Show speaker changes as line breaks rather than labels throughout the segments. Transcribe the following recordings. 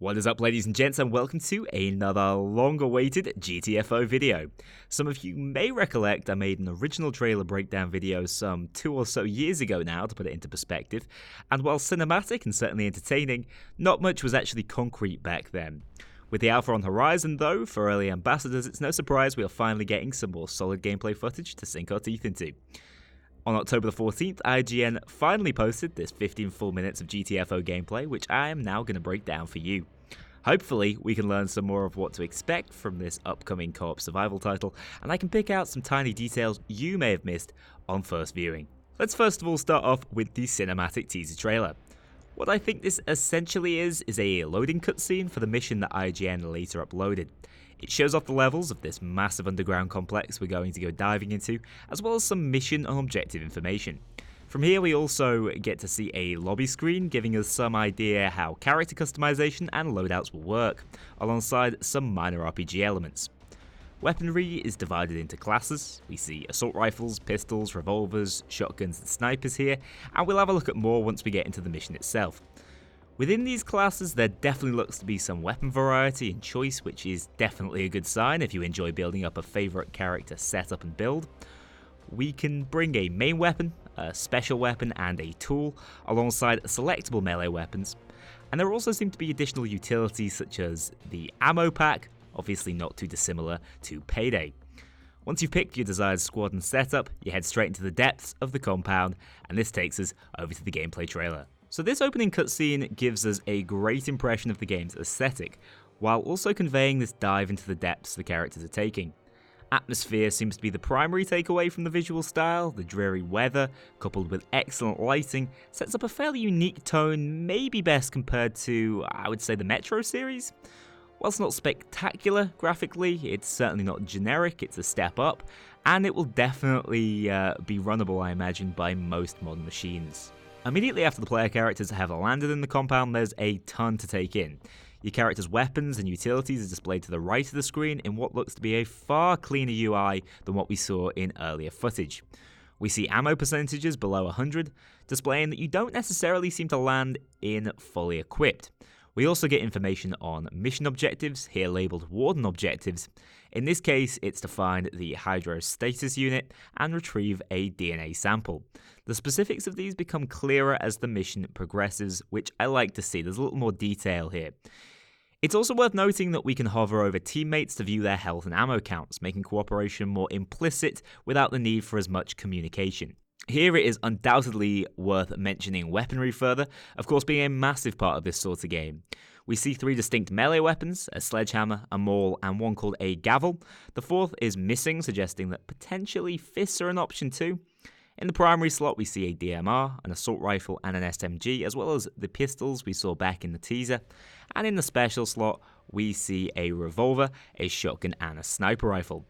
What is up, ladies and gents, and welcome to another long-awaited GTFO video. Some of you may recollect I made an original trailer breakdown video some 2 or so years ago now, to put it into perspective, and while cinematic and certainly entertaining, not much was actually concrete back then. With the alpha on horizon though, for early ambassadors, it's no surprise we are finally getting some more solid gameplay footage to sink our teeth into. On October the 14th, IGN finally posted this 15 full minutes of GTFO gameplay, which I am now going to break down for you. Hopefully, we can learn some more of what to expect from this upcoming co-op survival title, and I can pick out some tiny details you may have missed on first viewing. Let's first of all start off with the cinematic teaser trailer. What I think this essentially is a loading cutscene for the mission that IGN later uploaded. It shows off the levels of this massive underground complex we're going to go diving into, as well as some mission and objective information. From here we also get to see a lobby screen giving us some idea how character customization and loadouts will work, alongside some minor RPG elements. Weaponry is divided into classes. We see assault rifles, pistols, revolvers, shotguns and snipers here, and we'll have a look at more once we get into the mission itself. Within these classes, there definitely looks to be some weapon variety and choice, which is definitely a good sign if you enjoy building up a favourite character setup and build. We can bring a main weapon, a special weapon and a tool, alongside selectable melee weapons. And there also seem to be additional utilities such as the ammo pack, obviously not too dissimilar to Payday. Once you've picked your desired squad and setup, you head straight into the depths of the compound, and this takes us over to the gameplay trailer. So this opening cutscene gives us a great impression of the game's aesthetic, while also conveying this dive into the depths the characters are taking. Atmosphere seems to be the primary takeaway from the visual style. The dreary weather, coupled with excellent lighting, sets up a fairly unique tone, maybe best compared to, I would say, the Metro series. Whilst not spectacular graphically, it's certainly not generic, it's a step up, and it will definitely be runnable, I imagine, by most modern machines. Immediately after the player characters have landed in the compound, there's a ton to take in. Your character's weapons and utilities are displayed to the right of the screen in what looks to be a far cleaner UI than what we saw in earlier footage. We see ammo percentages below 100, displaying that you don't necessarily seem to land in fully equipped. We also get information on mission objectives, here labelled Warden objectives. In this case, it's to find the hydrostasis unit and retrieve a DNA sample. The specifics of these become clearer as the mission progresses, which I like to see. There's a little more detail here. It's also worth noting that we can hover over teammates to view their health and ammo counts, making cooperation more implicit without the need for as much communication. Here it is undoubtedly worth mentioning weaponry further, of course being a massive part of this sort of game. We see 3 distinct melee weapons, a sledgehammer, a maul, and one called a gavel. The fourth is missing, suggesting that potentially fists are an option too. In the primary slot we see a DMR, an assault rifle and an SMG, as well as the pistols we saw back in the teaser. And in the special slot we see a revolver, a shotgun and a sniper rifle.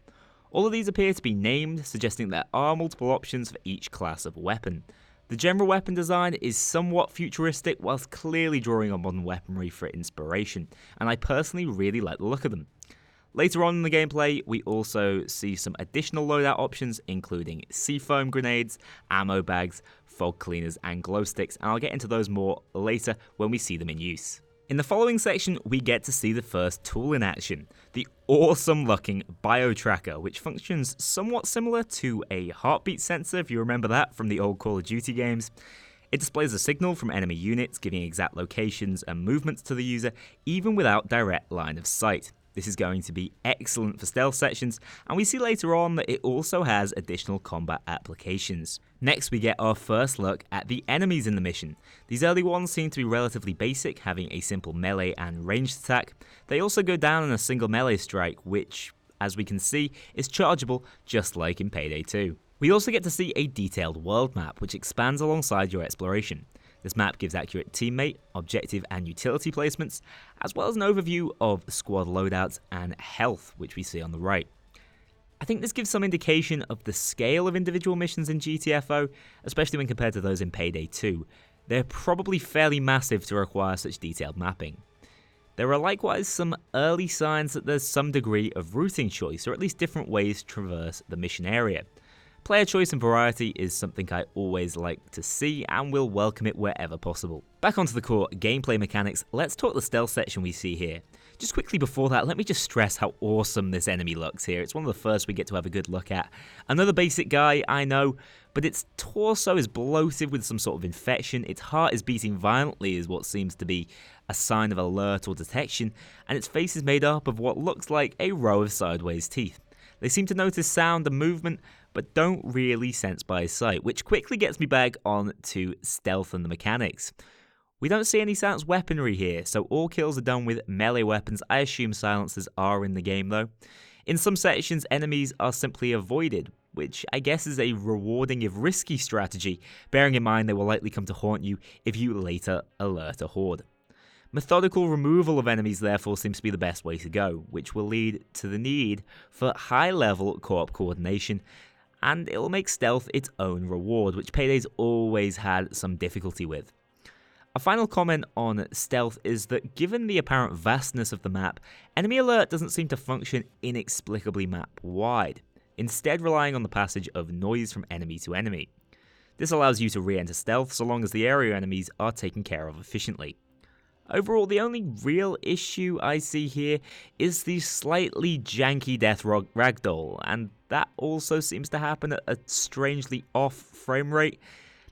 All of these appear to be named, suggesting there are multiple options for each class of weapon. The general weapon design is somewhat futuristic, whilst clearly drawing on modern weaponry for inspiration, and I personally really like the look of them. Later on in the gameplay, we also see some additional loadout options, including seafoam grenades, ammo bags, fog cleaners, and glow sticks, and I'll get into those more later when we see them in use. In the following section, we get to see the first tool in action, the awesome-looking bio-tracker, which functions somewhat similar to a heartbeat sensor, if you remember that from the old Call of Duty games. It displays a signal from enemy units, giving exact locations and movements to the user, even without direct line of sight. This is going to be excellent for stealth sections, and we see later on that it also has additional combat applications. Next, we get our first look at the enemies in the mission. These early ones seem to be relatively basic, having a simple melee and ranged attack. They also go down in a single melee strike, which, as we can see, is chargeable just like in Payday 2. We also get to see a detailed world map, which expands alongside your exploration. This map gives accurate teammate, objective and utility placements, as well as an overview of squad loadouts and health, which we see on the right. I think this gives some indication of the scale of individual missions in GTFO, especially when compared to those in Payday 2. They're probably fairly massive to require such detailed mapping. There are likewise some early signs that there's some degree of routing choice, or at least different ways to traverse the mission area. Player choice and variety is something I always like to see and will welcome it wherever possible. Back onto the core gameplay mechanics, let's talk the stealth section we see here. Just quickly before that, let me just stress how awesome this enemy looks here. It's one of the first we get to have a good look at. Another basic guy, I know, but its torso is bloated with some sort of infection, its heart is beating violently as what seems to be a sign of alert or detection, and its face is made up of what looks like a row of sideways teeth. They seem to notice sound and movement, but don't really sense by sight, which quickly gets me back on to stealth and the mechanics. We don't see any silenced weaponry here, so all kills are done with melee weapons. I assume silencers are in the game though. In some sections, enemies are simply avoided, which I guess is a rewarding if risky strategy, bearing in mind they will likely come to haunt you if you later alert a horde. Methodical removal of enemies therefore seems to be the best way to go, which will lead to the need for high-level co-op coordination, and it will make stealth its own reward, which Payday's always had some difficulty with. A final comment on stealth is that given the apparent vastness of the map, enemy alert doesn't seem to function inexplicably map-wide, instead relying on the passage of noise from enemy to enemy. This allows you to re-enter stealth so long as the area enemies are taken care of efficiently. Overall, the only real issue I see here is the slightly janky death ragdoll, and that also seems to happen at a strangely off frame rate.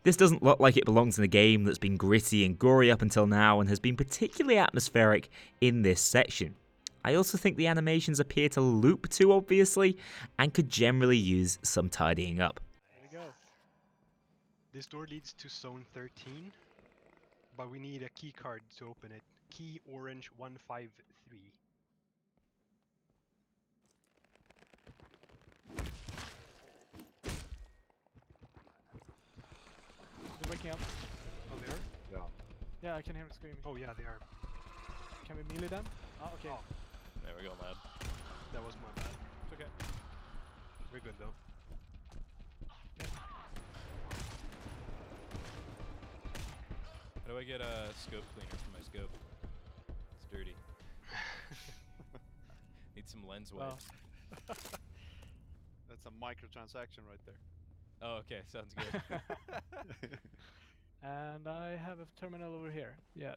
This doesn't look like it belongs in a game that's been gritty and gory up until now and has been particularly atmospheric in this section. I also think the animations appear to loop too obviously and could generally use some tidying up.
There we go. This door leads to zone 13, but we need a key card to open it. Key orange 153.
They're waking up.
Oh, they are?
Yeah.
Yeah, I can hear them screaming.
Oh, yeah, they are.
Can we melee them? Oh, okay.
Oh,
There we go, lad.
that was my bad.
It's okay.
We're good though.
How do I get a scope cleaner for my scope? It's dirty. Need some lens
Well.
wipes.
That's a microtransaction right there.
Oh, okay, sounds good.
And I have a terminal over here. Yeah.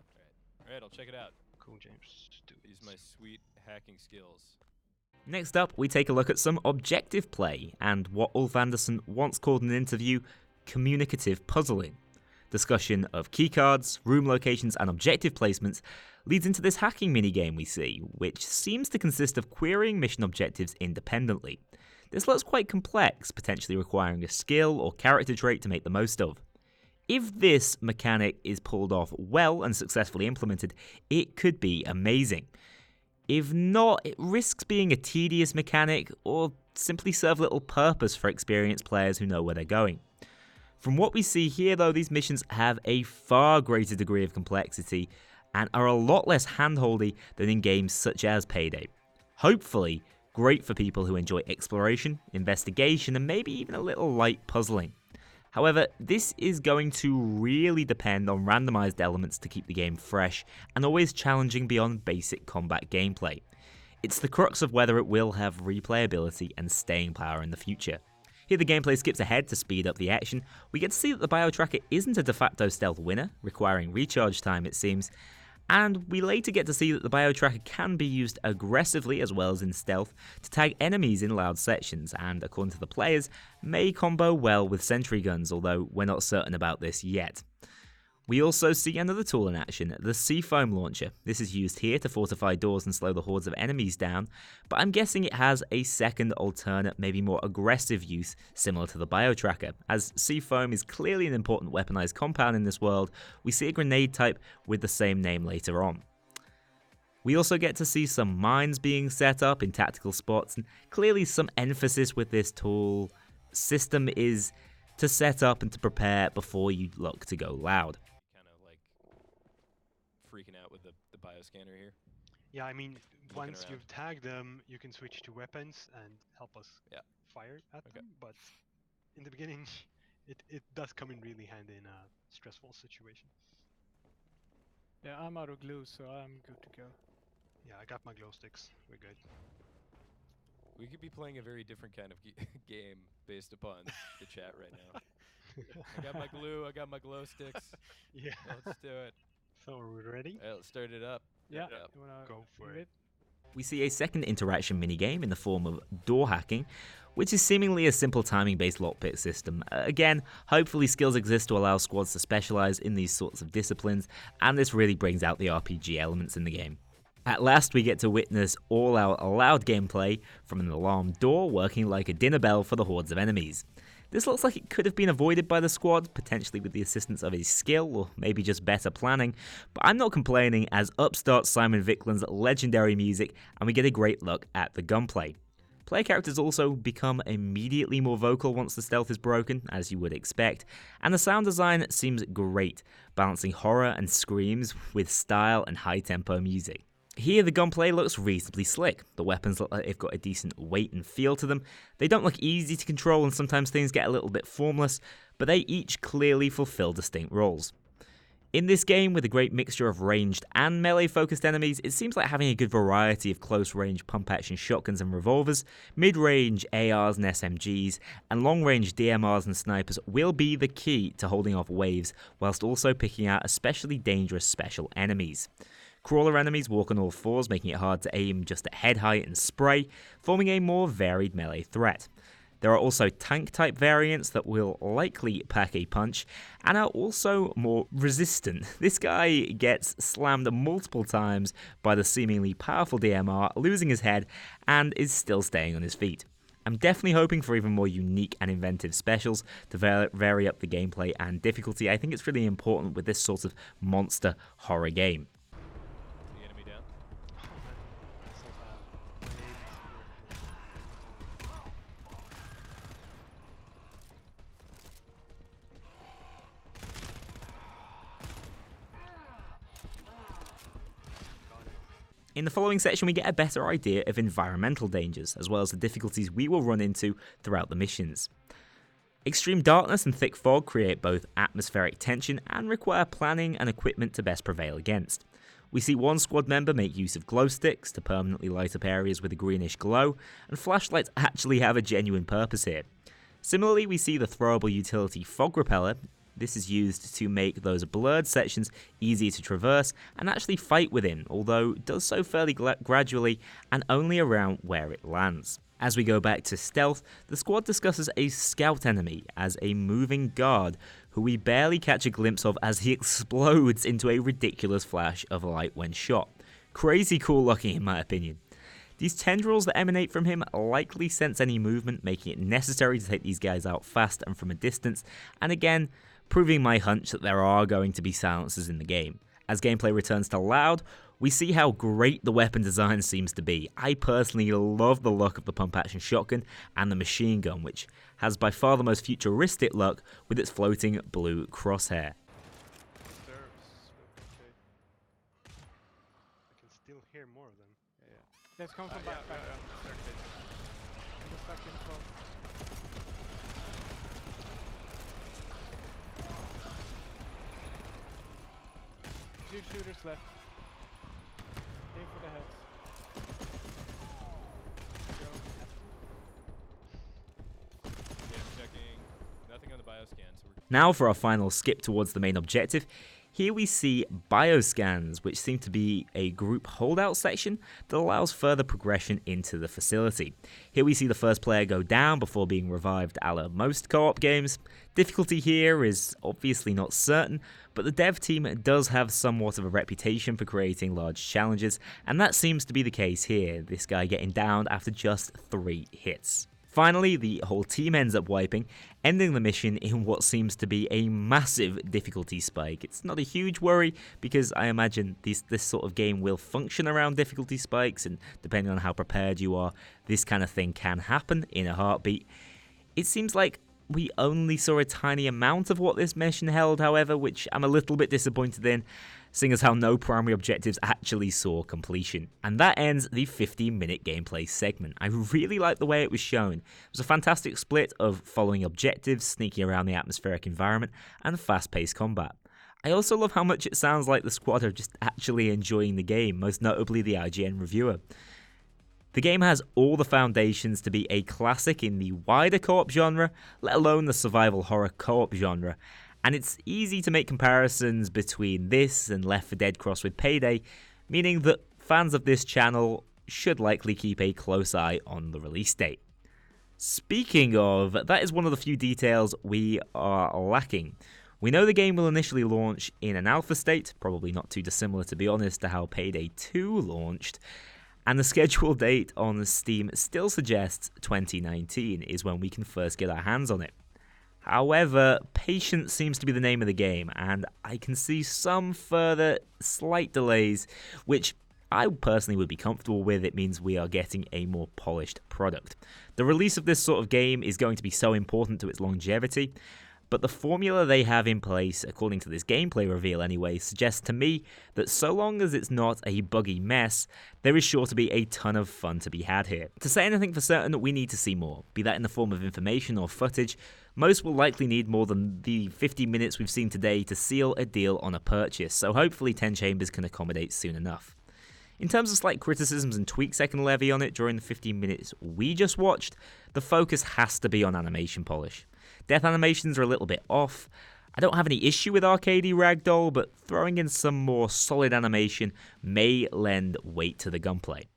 Alright, I'll check it out.
Cool, James. Do it.
Use my sweet hacking skills.
Next up, we take a look at some objective play and what Ulf Anderson once called in an interview communicative puzzling. Discussion of keycards, room locations, and objective placements leads into this hacking minigame we see, which seems to consist of querying mission objectives independently. This looks quite complex, potentially requiring a skill or character trait to make the most of. If this mechanic is pulled off well and successfully implemented, it could be amazing. If not, it risks being a tedious mechanic or simply serve little purpose for experienced players who know where they're going. From what we see here though, these missions have a far greater degree of complexity and are a lot less handholdy than in games such as Payday. Hopefully, great for people who enjoy exploration, investigation, and maybe even a little light puzzling. However, this is going to really depend on randomized elements to keep the game fresh and always challenging beyond basic combat gameplay. It's the crux of whether it will have replayability and staying power in the future. Here the gameplay skips ahead to speed up the action. We get to see that the Biotracker isn't a de facto stealth winner, requiring recharge time it seems, and we later get to see that the Biotracker can be used aggressively as well as in stealth to tag enemies in loud sections, and according to the players, may combo well with sentry guns, although we're not certain about this yet. We also see another tool in action, the Seafoam Launcher. This is used here to fortify doors and slow the hordes of enemies down, but I'm guessing it has a second alternate, maybe more aggressive use similar to the Biotracker. As Seafoam is clearly an important weaponized compound in this world, we see a grenade type with the same name later on. We also get to see some mines being set up in tactical spots, and clearly some emphasis with this tool system is to set up and to prepare before you look to go loud.
Kind of like freaking out with the bioscanner here.
Yeah, I mean, once
around.
you've tagged them, you can switch to weapons and help us fire at them. But in the beginning, it does come in really handy in a stressful situation.
Yeah, I'm out of glue, so I'm good to go.
Yeah, I got my glow sticks. We're good.
We could be playing a very different kind of game based upon the chat right now. I got my glue. I got my glow sticks.
Yeah.
Let's do it.
So are we ready?
Let's start it up.
Yeah.
Yep.
You wanna
Go for
move
it.
We see a second interaction minigame in the form of door hacking, which is seemingly a simple timing-based lockpick system. Again, hopefully skills exist to allow squads to specialize in these sorts of disciplines, and this really brings out the RPG elements in the game. At last, we get to witness all-out loud gameplay from an alarm door working like a dinner bell for the hordes of enemies. This looks like it could have been avoided by the squad, potentially with the assistance of a skill or maybe just better planning, but I'm not complaining as up starts Simon Vickland's legendary music and we get a great look at the gunplay. Player characters also become immediately more vocal once the stealth is broken, as you would expect, and the sound design seems great, balancing horror and screams with style and high-tempo music. Here the gunplay looks reasonably slick, the weapons look like they've got a decent weight and feel to them, they don't look easy to control and sometimes things get a little bit formless, but they each clearly fulfill distinct roles. In this game, with a great mixture of ranged and melee-focused enemies, it seems like having a good variety of close-range pump-action shotguns and revolvers, mid-range ARs and SMGs, and long-range DMRs and snipers will be the key to holding off waves, whilst also picking out especially dangerous special enemies. Crawler enemies walk on all fours, making it hard to aim just at head height and spray, forming a more varied melee threat. There are also tank-type variants that will likely pack a punch, and are also more resistant. This guy gets slammed multiple times by the seemingly powerful DMR, losing his head, and is still staying on his feet. I'm definitely hoping for even more unique and inventive specials to vary up the gameplay and difficulty. I think it's really important with this sort of monster horror game.
The enemy down.
Oh, man. So bad. My aim is here. Got it.
In the following section, we get a better idea of environmental dangers, as well as the difficulties we will run into throughout the missions. Extreme darkness and thick fog create both atmospheric tension and require planning and equipment to best prevail against. We see one squad member make use of glow sticks to permanently light up areas with a greenish glow, and flashlights actually have a genuine purpose here. Similarly, we see the throwable utility fog repeller. This is used to make those blurred sections easier to traverse and actually fight within, although it does so fairly gradually and only around where it lands. As we go back to stealth, the squad discusses a scout enemy as a moving guard who we barely catch a glimpse of as he explodes into a ridiculous flash of light when shot. Crazy cool looking in my opinion. These tendrils that emanate from him likely sense any movement, making it necessary to take these guys out fast and from a distance, and again, proving my hunch that there are going to be silencers in the game. As gameplay returns to loud, we see how great the weapon design seems to be. I personally love the look of the pump-action shotgun and the machine gun, which has by far the most futuristic look with its floating blue crosshair.
Stairs. Okay.
I can still hear more of them.
Yeah.
Let's come from back. Just back in front. Two shooters left. Aim for the heads.
Yeah, I'm checking. Nothing on the bioscan, so we're
Now for our final skip towards the main objective. Here we see bioscans, which seem to be a group holdout section that allows further progression into the facility. Here we see the first player go down before being revived a la most co-op games. Difficulty here is obviously not certain, but the dev team does have somewhat of a reputation for creating large challenges, and that seems to be the case here, this guy getting downed after just 3 hits. Finally, the whole team ends up wiping, ending the mission in what seems to be a massive difficulty spike. It's not a huge worry, because I imagine this sort of game will function around difficulty spikes, and depending on how prepared you are, this kind of thing can happen in a heartbeat. It seems like we only saw a tiny amount of what this mission held, however, which I'm a little bit disappointed in, seeing as how no primary objectives actually saw completion. And that ends the 15-minute gameplay segment. I really liked the way it was shown. It was a fantastic split of following objectives, sneaking around the atmospheric environment, and fast-paced combat. I also love how much it sounds like the squad are just actually enjoying the game, most notably the IGN reviewer. The game has all the foundations to be a classic in the wider co-op genre, let alone the survival horror co-op genre, and it's easy to make comparisons between this and Left 4 Dead crossed with Payday, meaning that fans of this channel should likely keep a close eye on the release date. Speaking of, that is one of the few details we are lacking. We know the game will initially launch in an alpha state, probably not too dissimilar to be honest to how Payday 2 launched, and the scheduled date on Steam still suggests 2019 is when we can first get our hands on it. However, patience seems to be the name of the game, and I can see some further slight delays, which I personally would be comfortable with. It means we are getting a more polished product. The release of this sort of game is going to be so important to its longevity, but the formula they have in place, according to this gameplay reveal anyway, suggests to me that so long as it's not a buggy mess, there is sure to be a ton of fun to be had here. To say anything for certain, we need to see more, be that in the form of information or footage. Most will likely need more than the 50 minutes we've seen today to seal a deal on a purchase, so hopefully 10 Chambers can accommodate soon enough. In terms of slight criticisms and tweaks I can levy on it during the 15 minutes we just watched, the focus has to be on animation polish. Death animations are a little bit off. I don't have any issue with arcadey ragdoll, but throwing in some more solid animation may lend weight to the gunplay.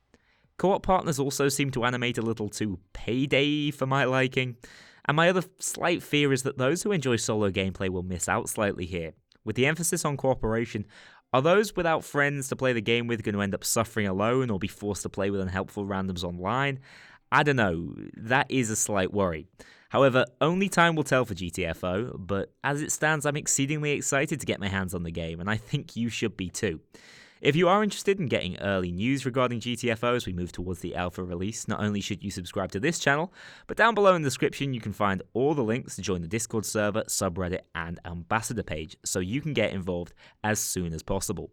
Co-op partners also seem to animate a little too Payday for my liking, and my other slight fear is that those who enjoy solo gameplay will miss out slightly here. With the emphasis on cooperation, are those without friends to play the game with going to end up suffering alone or be forced to play with unhelpful randoms online? I don't know, that is a slight worry. However, only time will tell for GTFO, but as it stands, I'm exceedingly excited to get my hands on the game, and I think you should be too. If you are interested in getting early news regarding GTFO as we move towards the alpha release, not only should you subscribe to this channel, but down below in the description you can find all the links to join the Discord server, subreddit, and ambassador page, so you can get involved as soon as possible.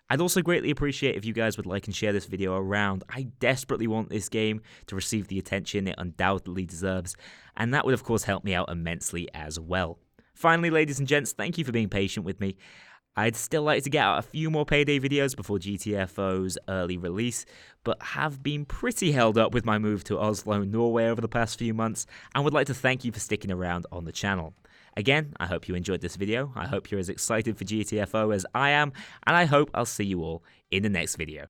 I'd also greatly appreciate if you guys would like and share this video around. I desperately want this game to receive the attention it undoubtedly deserves, and that would of course help me out immensely as well. Finally, ladies and gents, thank you for being patient with me. I'd still like to get out a few more Payday videos before GTFO's early release, but have been pretty held up with my move to Oslo, Norway over the past few months, and would like to thank you for sticking around on the channel. Again, I hope you enjoyed this video, I hope you're as excited for GTFO as I am, and I hope I'll see you all in the next video.